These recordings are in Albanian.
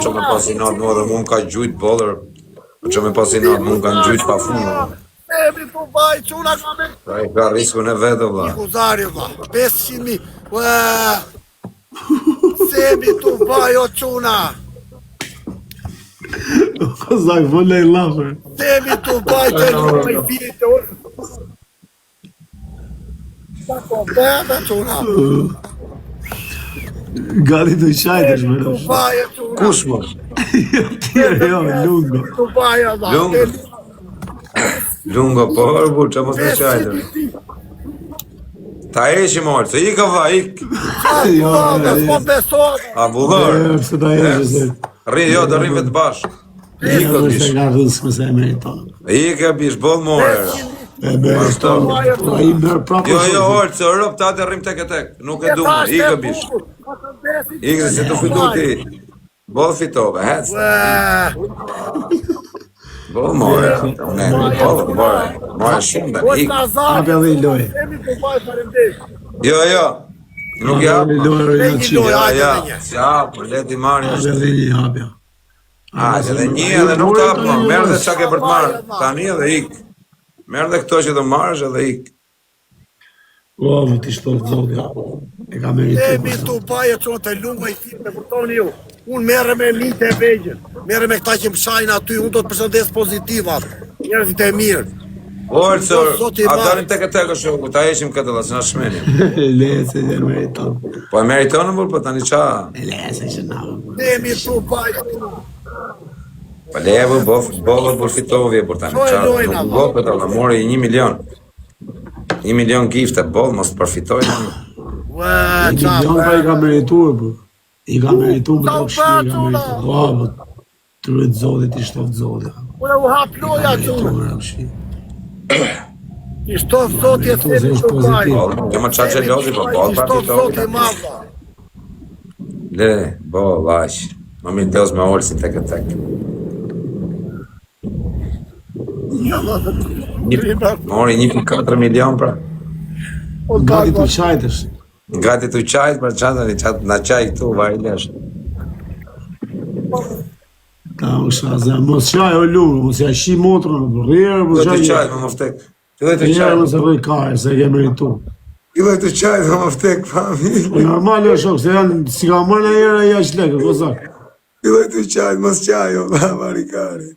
Që me pasinat mua dhe mund ka gjujt bolër. Që me pasinat mund kanë gjujt pa fundë. Emri të vaj, quna ka me... Pra i ka riskun e vetë, vla. I kuzari, vla, 500.000. Semi të vaj, o quna. Kozak, vëlle i lafër. Semi të vaj, të lume i vite, o... Sako, bebe, quna. Gati të qajtësh, me Të rësh. vaj, o quna. Kush më? Tjere, jo, lungo. Të vaj, o vla. Lungo. Lungo, po, bu, që mos me qajtër. Ta eshi morë, se i ka va, ik. Jo, Po besot. A bullor. Pse ta jeshe se... Ri, jo, të rrim vetë bashkë. I ka Është bish. nga rrësme se e meritonë. I ka bish, bol more. E meritonë. A i merë prapë Jo, jo, orë, se Europë ta të rrim tek e tek. Nuk e du më, i ka bish. I ka se të fitu ti. Bol fitove, hec. Bol more. Ne, bol more. More shumë, ik. Hapja dhe i lojë. Semi të vaj, farendesh. Jo, jo. Nuk jap. Ja, ja. Si hapë, leti marrë. Hapja dhe një hapja. A, që dhe një edhe nuk të hapë, merë dhe qa ke për të marrë. Tani edhe ik. Merë dhe këto që të marrësh edhe ik. O, më t'i shtotë zotja. E ka merituar. Semi të vaj, o quna të lungo i fitë, me kuptoni ju. Unë merre me mitë e vegjën. Merre me këta që më shajnë aty, unë do të përshëndes pozitivat. Njerëzit e mirë. Orë, sër, a darim tek e tek o shumë, ta eshim këtë dhe, se na shmenim. Lese që e meritonë. Po e meritonë, po tani qa? Lese që na. Semi të vaj, Po levo, bolë për fitovje, për tani qa? Nuk bolë për të mori 1 milion. 1 milion gifte, bolë, mos të përfitojnë. I milion pa i ka merituar, bro. I ka merituar, më të kështu i ka merituar. O, më të rëtë zotit, i shtoft zotit. Ure u hap loja quna. I shtoft zotje Merituar se semi është të vaj. pozitiv. Jo më qa që lozi, po bolë I pa shtoft zotje fitovje. madha. Le, bolë, aq. Më mi ndeos me olësin tek e tek. Mori 1,4 milion, pra. Gati të qajtësh. Gati të qajt, pra qatë na qaj këtu, vaj lesh. Ta më shaza, mos qaj o lungë, mos ja shi motrën, rrërë, mos Filloj të qaj. qajt, më moftek. Filloj të Njerë qajt. nëse rrëj kajë, se ke merituar. Filloj të qajt, më moftek, fami. Po normal e shok, se janë, si ka marrë në jera i ashtë lekë, kozak. Filloj të qajt, mos qaj, o, marikari.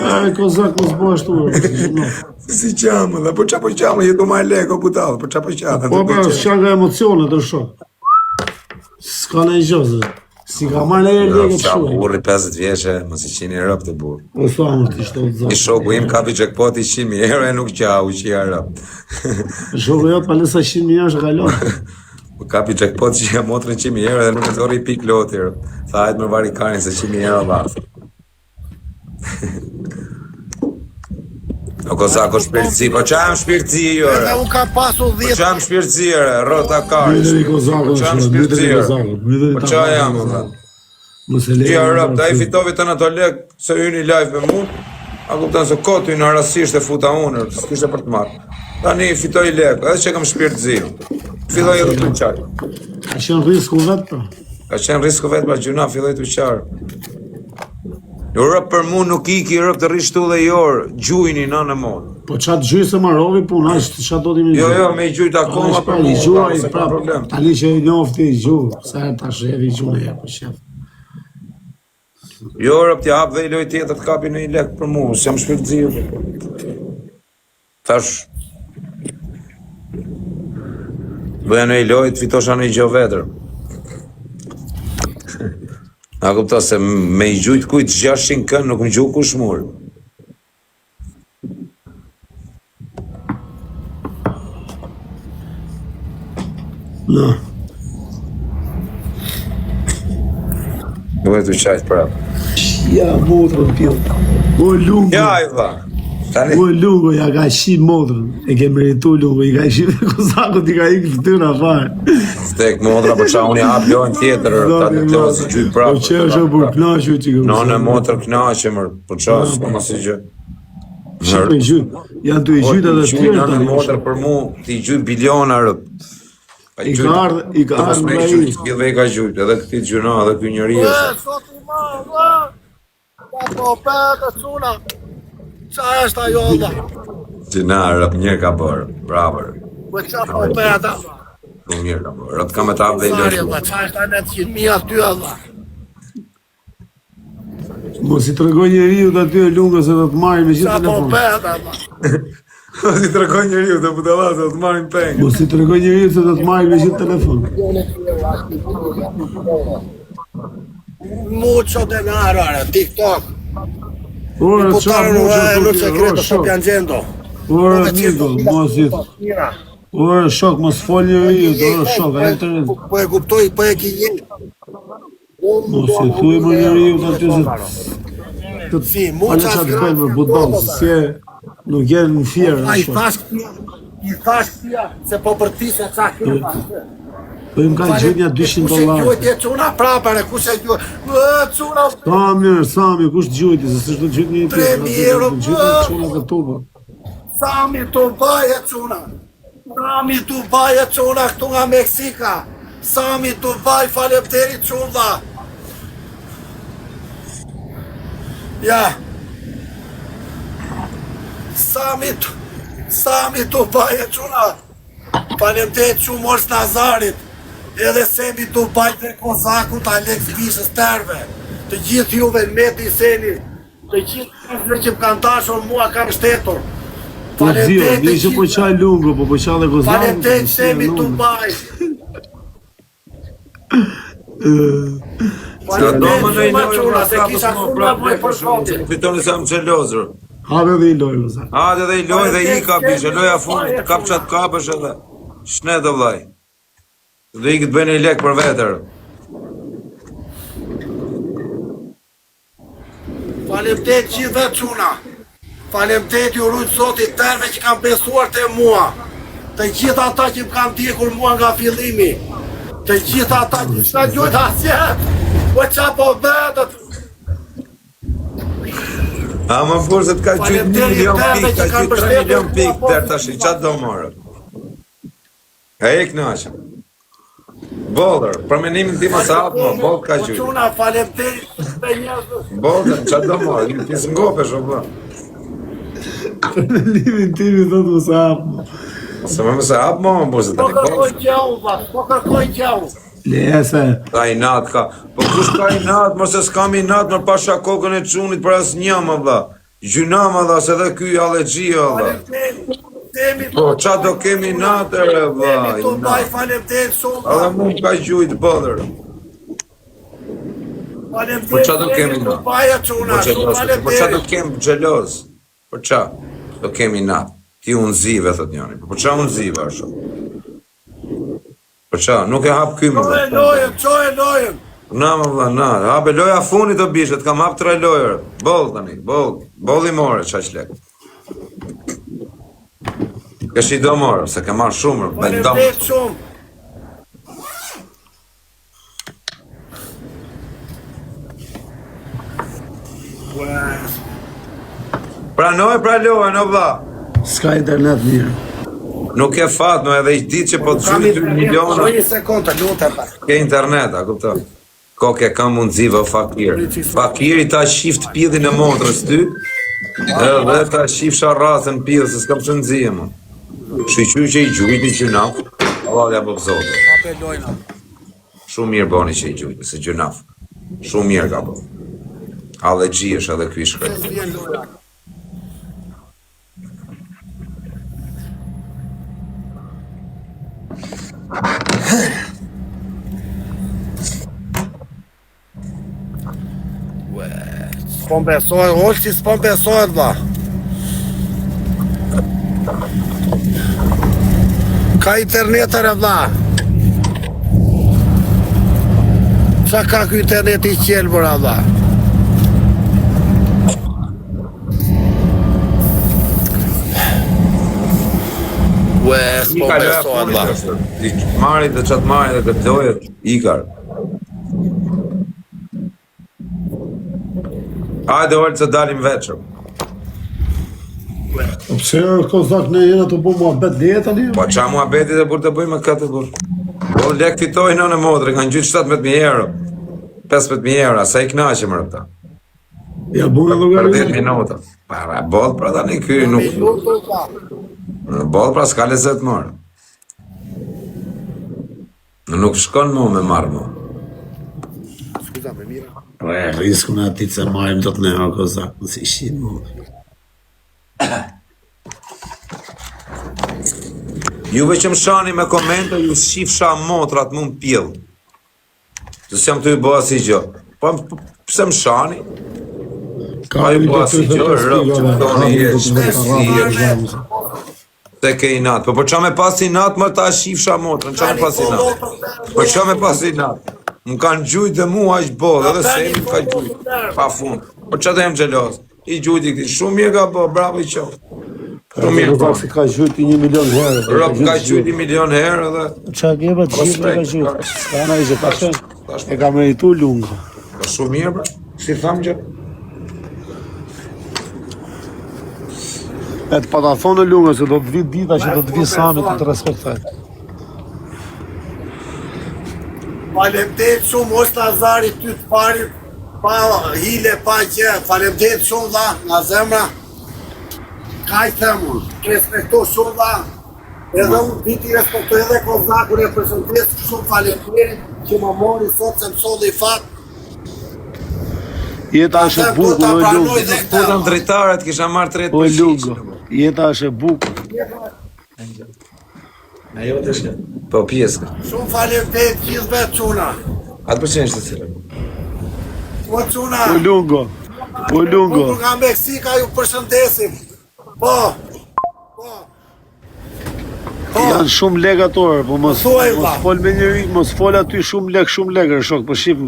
Ai kozak mos bëj ashtu. Si qamë, dhe, po qa po qamë, jetu ma leko, putalë, po qa po qamë. Po pra, s'ka nga emocionet të shok. S'ka në gjozë. Si ka marrë në herë lekë të Qa shuaj. burri 50 vjeqe, mos i qini rëp të burë. O sa më t'i shtotë I zotë. shoku im kapi jackpot i 100.000 euro e nuk qau, i qia rëp. Shoku jot pa lësa 100.000 është kalon. Po kapi jackpot që qia motrën 100.000 euro dhe nuk e thori pik loti rëp. Tha hajt me vari karin se 100.000 euro vathë. O kozako shpirtësi, po qa jam shpirtësi Edhe jore? unë ka pasu Po 10. qa jam shpirtësi jore, rota karës? Mytëri kozakut, Po qa jam mytëri shpirtësi jore? kozakut, mytëri Po qa jam, vëlla? Mos e Gja lekë. rëp, ta i fitovi të në të lek, se hyni live me mu, a kuptan se kotë hynë rasisht e futa unë, s'kishte për të marrë. Tani i fitoj lek, edhe që kam shpirtësi. Filloj edhe të qaj. Ka qenë risku vetë, pra. Ka qenë risku vetë pa gjuna, filloj të qarë. Rëp për mu nuk iki, rëp të rishtu dhe jorë, gjujni në mod. Po qatë gjyë se marovi punë, ashtë qatë do t'i mi Jo, jo, me i gjujt akoma për mu, i gjua i se ka prap. problem. Tani që i njofti i gjuhë, sa e ta shevi i gjuhë e po qef. Jo, rëp t'ja hap dhe i loj tjetër të kapi në i lek për mu, se jam shpirtëzi. Thash, bëja në i loj të fitosha në i gjo vetër. A kupta se me i gjujt kujt 600 kënë nuk më gjuh kush murë. Në, Duhet të qajtë prapë. ja, motrën pjo. O lungo, Ja, i dha. Tani, o lungo, ja ka shi motrën. E ke meritu lungo, i ka shi dhe kozakut, i ka ikë fëtyra farë. stek modra, për qa unë i hap lojnë tjetër, ta të të si gjujt Po prapë. që është për knashu që ke Në motër knaqe, mërë, për qa s'ka më si gjë. Shqipe i gjyt, janë të i gjyt edhe të tjerë Në tani. motër për mu, ti gjujt biliona rëp. I ka ardhë nga i. Dhe i ka gjujt, edhe këti gjuna, edhe këj njëri Sot i ma, ka po petë, cuna. Qa është ajo, Allah? Gjuna, rëp njërë ka bërë, bravo. Po qa po petë, Shumë mirë ka bërë, rëp ka me ta dhe i Sari, lëshu. Allah, qa është ajo 900.000 aty, Allah? Mos i tregoj njeriu të aty e lungës se do të marrin me gjithë Qa po telefon. petë, Allah? Si të rekoj njëri u të budala se të marim pengë. Mos i tregoj njeriu se do të marrin me gjithë telefon. Mucho denaro, TikTok. Ora, Imputaron un segreto, sto piangendo. Ora, amigo, mos i... Ora, shok, mos fol njeriu, ora, shok, a internet. Po e kuptoj, po e ki jenë. Mos i thuj më njeriu të aty se... Si, Ale muchas qa të bëjmë me budal, se si e... Nuk jenë në fjerë, A i shok. thash këtia, se po për ti se qa këta. Po im ka gjynja $200. Kushe gjujt e cuna prapare, kushe gjujt. Cuna, Sami, kush gjujti, se s'është do gjujt një tjetër. 3.000 euro, Gjujti të tuba. Sami Dubai e cuna. Sami Dubai e cuna këtu nga Meksika. Sami Dubai, falemderit cuna. Ja. Sami Dubai e quna. Falemderit që mors Nazarit. Edhe Semi Dubai dhe Kozakut, Alex Bishës Terve. Të gjithë juve në meti i seni. Të gjithë që më kanë dashur mua kam shtetur. Po zio, një që po qaj lungo, po qaj dhe kozakut. Falemderit Semi Dubai. Ska do më në i Shumë lojë, quna, se sa kisha më shumë prapë nevoj për shotin. Fitoni sa më qelozër. Habe dhe i lojë, vëzat. Hajde dhe i lojë dhe i ka bishe, loja fundit, kap qatë kapësh edhe. Shne dhe vlaj. Dhe i këtë bëjnë i lek për vetër. Falemderit gjithë quna. Falemderit ju rujtë Zotit Terve që kam besuar të mua. Të gjithë ata që më kanë ndjekur mua nga fillimi. Të gjithë ata që s'ka gjujt asjet. Po qa po vetët. A më fërë se të ka gjyt 1 milion pik, ka gjyt 3 milion pik, der tash, qatë do morë? E knaqëm. Bolër, për menimin ti më sa apë më, bolë ka Po gjyt. quna, falemderit me njëzë. Bolër, qatë do morë, një tisë ngopesh, o bë. Limin timi thotë më sa apë. Se më mëse apë më bërë se Po tani kërkoj bolë. gjau, po kërkoj gjau. Lese. Ka i natë ka, po kush ka i natë, mërse s'kam i natë, mërë pasha kokën e qunit për asë një, më dha. Gjyna, më dha, se dhe ky allergjia, dha. Falemderit. Po, qa do kemi natë, re, dha. Semi Dubai, falemderit shumë. Edhe mund ka gjujt, bëdër. Falemderit. Po qa do kemi Semi natë? Dubai e quna, Po shumë qa do falemderit. kemi gjeloz? Po qa? Do kemi natë. Ti unë zive, thët njani. Po qa unë zive, është? Po qa? Nuk e hap ky më Qo dhe. e lojën. Na më vëlla, na. Hape loja funit o bishet, kam hap 3 lojër. Boll tani, boll. Boll i more, qaq lek. Kesh i do more, se ke marrë shumë, bendam. Falemderit shumë. Pranoj, pra loja, no vëlla. S'ka internet mirë. Nuk e fat, no edhe i ditë që po të Kam gjujt 2 miliona. një sekundë, lutem pa. Ke internet, a kupton? Koke kam mundësive o fakir. Fakiri ta shift pidhin e motrës ty, edhe ta shifsha rasën pidhë, se s'kam që nëzije, më. Shqyqy që i gjujti gjunaf, Allah ja bëf zotë. Ape lojna. Shumë mirë boni që i gjujti, se gjunaf. Shumë mirë ka bëf. Allergji është edhe ky shkret. Vjen loja. S'pon besohet, Olsi s'pon besohet, vlla. Ka internetër e vlla. Qa ka kë internet i qelë, bërë vlla? S'pon Ika loja besohet, vlla. funit është. I marri dhe qatë marri dhe këtë lojet, ikar. Hajde olë që dalim veqëm. Po pse kozak ne jena të bu mua bet leje tani? Po qa mua beti dhe burë të bëjmë këtë burë? O lek fitoj në motrë, kanë gjytë 17.000 euro. 15.000 euro, sa i knaqe më rëpta. Ja bune Për llogari. 10 minuta. Para, boll pra tani ky nuk... Boll pra s'ka lezet mërë. Nuk shkon mu me marrë mu. Skuza me mira. Risku në ati që marim do të ne o kozak, më si shqin mu. Juve që më shani me komente, ju shifsha motrat mu më pjell. Se s'jam të ju bëha si gjë. Po, pse më shani? Pa ju bëha si gjë, rëpë që më toni jesh. Se ke i natë. Po qa me pas i natë, më ta shifsha motrën, qa me pas i natë? Po qa me pas i natë? Më kanë gjujt dhe mu aq bodhe, edhe se mi ka gjujt. Pa fund. Po qa të jem gjelos? I gjujt i këti. Shumë mirë ka bo, bravo i qo. Shumë mirë po. Si ka gjujt i 1 milion herë. Rëp ka gjujt i 1 milion herë edhe... Qa gjeba të gjithë me ka gjujt. Ska na i që pashen, e ka meritu lunga. Po shumë mirë, bra. Si thamë gjë? E të pata thonë lunga, se do të vit dita që do të vit sami të të respektaj. Falemderit shumë, është Lazari ty të parit, pa hile, pa gjë, falemderit shumë dha, nga zemra, ka i themun, respekto shumë dha, edhe unë diti respekto edhe Kozakun e prezentet, shumë falemderit që më mori sot se më sot i fat. Jeta është e bukur, o lungo. Po të drejtarët kisha marrë 30 O përqish. lungo, jeta është e bukur. Ajo të shka. Po pjesë. Shumë falemderit gjithve quna. Atë përqenë të cilë. Po quna, O lungo, o lungo. bukur nga Meksika ju përshëndesim. Po, po. Janë shumë legatorë, po mos Thuaj, vlla. fol me njëri, mos fol aty shumë lekë, shok, po shif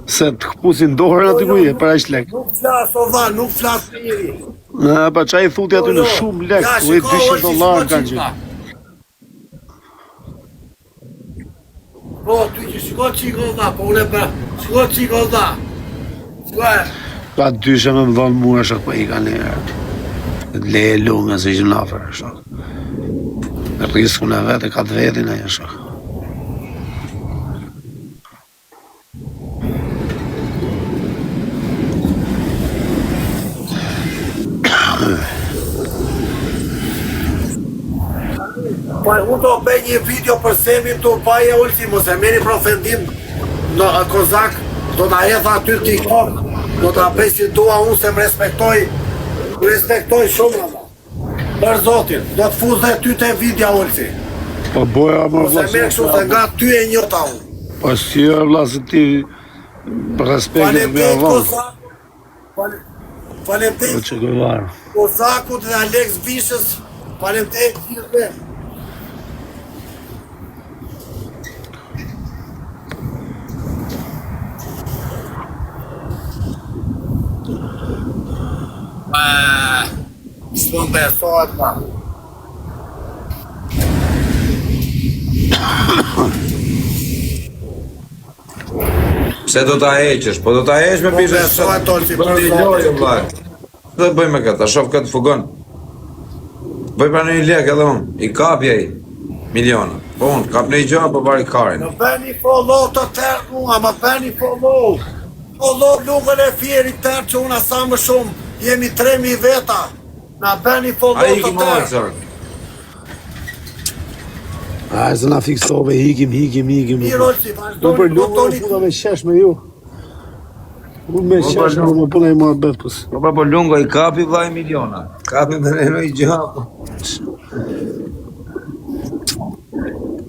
se të këpusin dorën aty ku je, për aq lek. Nuk flas o dha, nuk flas njëri. Pa qa i thuti aty në shumë lek, Ja, ku e shiko, 200 është dollar shiko kanë qika. gjithë. Po, ty që shiko qiko dha, po une për, shiko qiko dha. Shiko e, Pa dyshe me më dhonë mua, shok, po i ka një le e lunga se që nafer, shok. Risku në vete, ka të vetin aja, shok. po unë do bëj një video për Semin të paje ulti, mos e meni për ofendim në Kozak, do t'a jetha aty TikTok, do t'a bëj si dua unë se më respektoj shumë në për Zotin, do të fuz dhe ty të vidja ulti. Po boja më Mos e merë kështu se nga ty e njëta unë. Po si e vla se ti respektit me Falemderit avon. Kozak, Po falemderit që gëvarë. Kozakut dhe Alex Vishës, falemderit gjithve. S'pon besohet pa. Pse do t'a heqesh? Po do t'a heq me pishe besohet Olsi, Bëj një lojë, vlaj. Dhe bëj me këtë, shof këtë fugon. Bëj pra një lek edhe unë, i kapja i miliona. Po unë, kap në i gjë, po bari karin. Më bëni follow të tërë mua, më bëni follow. Follow lungën e fjerit tërë që una sa më shumë, jemi 3.000 veta. Na bëni A follow i të ki marë, tërë. sërë. A e se na fiksove, hikim. Mirë Olsi, Do vazhdojnë, për lunga votoni me puna me qesh me ju. Unë me qesh me puna i marrë bet pës. Po lungo i kapi vlaj miliona. Kapi me në i gjë.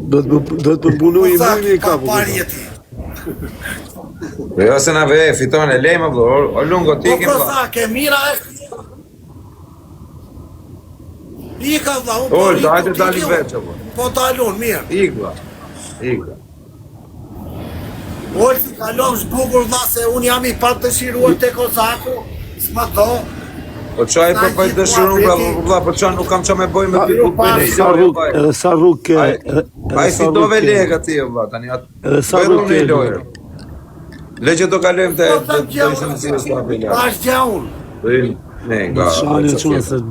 Do të përbunu i Kozak, mëjnë i pa kapu. parjeti. Po jo se na ve, fiton e lejma vlo, o lungo Po t'ikim vla. Kozak, e mira e Ika vla, unë po Ol, riku, hajde ti dalim jo. veqë, po. Po talun, mirë. Ik vla. Olsi, kalon shbukur vla se unë jam i pat dëshiruar të Kozaku. S'ma do. Po qaj po pa i dëshirun, vla, po qa nuk kam qa me boj me t'i ku bëjnë i Sa lojë, rrug, vaj. edhe sa rrug ke... A i fitove lega ti, vla, tani atë. Edhe sa Bëjnë rrug unë i ke... lojër. Le që do kalojmë të Po të gjë ishëm si e s'ka për Fash gjë unë. Ne, nga... Shani e quna se...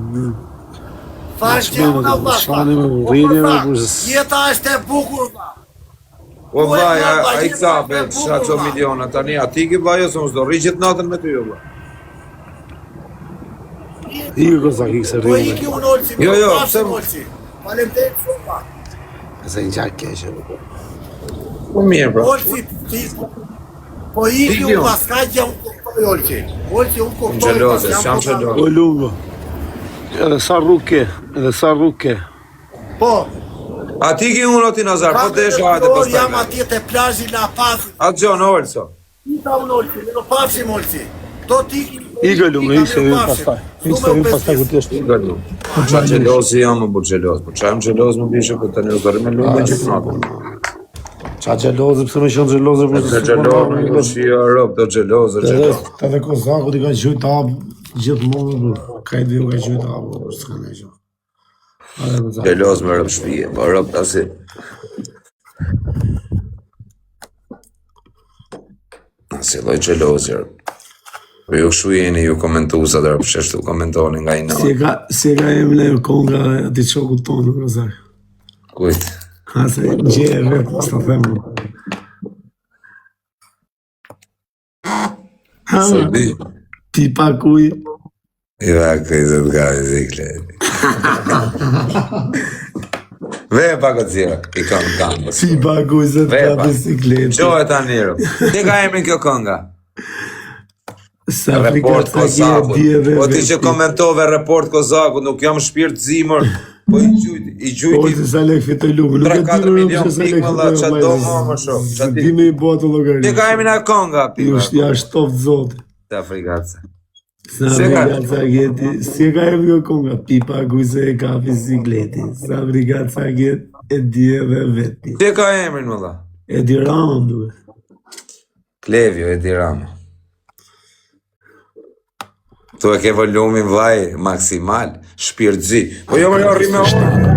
Fash gjë unë, vla. Shani me rrinje me përës... Jeta është e bukur, vla. O vllai, ai kape, çfarë miliona tani, ati ki vllai ose mos do rri gjithë natën me ty o vllai. Iko kozak, ik se Po rrimë. iki unë olësi, Jo, pse pse- olësi. Faleminderit shumë. Se një qak keqe. Po mirë, bro. Olësi, ti... Po iki unë paska gjë unë kuptoj olësi. Olësi unë kuptoj. Gjeloze, jam O gjeloze. lungo. Edhe sa rruke. Po, Ati ki unë oti Nazar, po desh hajde jam pastaj. atje te plazhi La Paz. Atë gjon Olso. Ita unë olësi, në pafshim olësi. Do t'i... Iko lungo, ik se rrimë pastaj. Ik se rrimë pastaj ku t'eshtë. Galu. Qa gjelozi jam më bërë gjeloz, po qa jam gjeloz më bishe, po të një zërë me lume gjithë natën. Qa gjelozë, pëse me qënë gjelozë, për Të gjeloz, më bërë shia Europë, të gjeloz, gjeloz. Të dhe kozakut i ka gjujt abë gjithë mënë, ka i dhe ju ka gjujt abë, s'ka në gjë. Gjeloz me rëpë shpije, po rëpë të asi. Si loj gjeloz, jërë. Po ju këshu jeni, ju komentu sa dhe rëpë sheshtu komentoni nga i në. Si e ka emi le konga ati qokut tonë, kozak. Kujtë. Ase gje e vetë, së të themë. Së di. Ti pa kuj, I dhe këjtë të ga vizikle. Ve pa këtë zira, I kam kanë. ti pa kuj se të ka Vepa. bisikletë. Qo e ta njërë. Ti ka emrin kjo kënga? Sa Report Afrika sa Kozakut. gje dhe Po ti që komentove report Kozakut, nuk jam shpirt zimër, po i gjujti. Ose sa lek fitoj lumë, nuk e 3-4 di milion më sa pikë, lek valla, fitoj qa do më shumë, qa ti- Di me i bo të logarit. Ti ka emrin e kënga, Ti është ja shtoft zote. Të Afrikatëse. Sa Afrika sa gjeti, si e ka e mjo konga, pipa kujse e ka bisikleti. Sa Afrika sa gjet, e di edhe veti. Ti ka emrin, më dha. E di Rama më duhet. Klevjo, e dirama. Tu e ke volumin vaj maksimal, shpirtëzi. Po jo më jo rrime orë.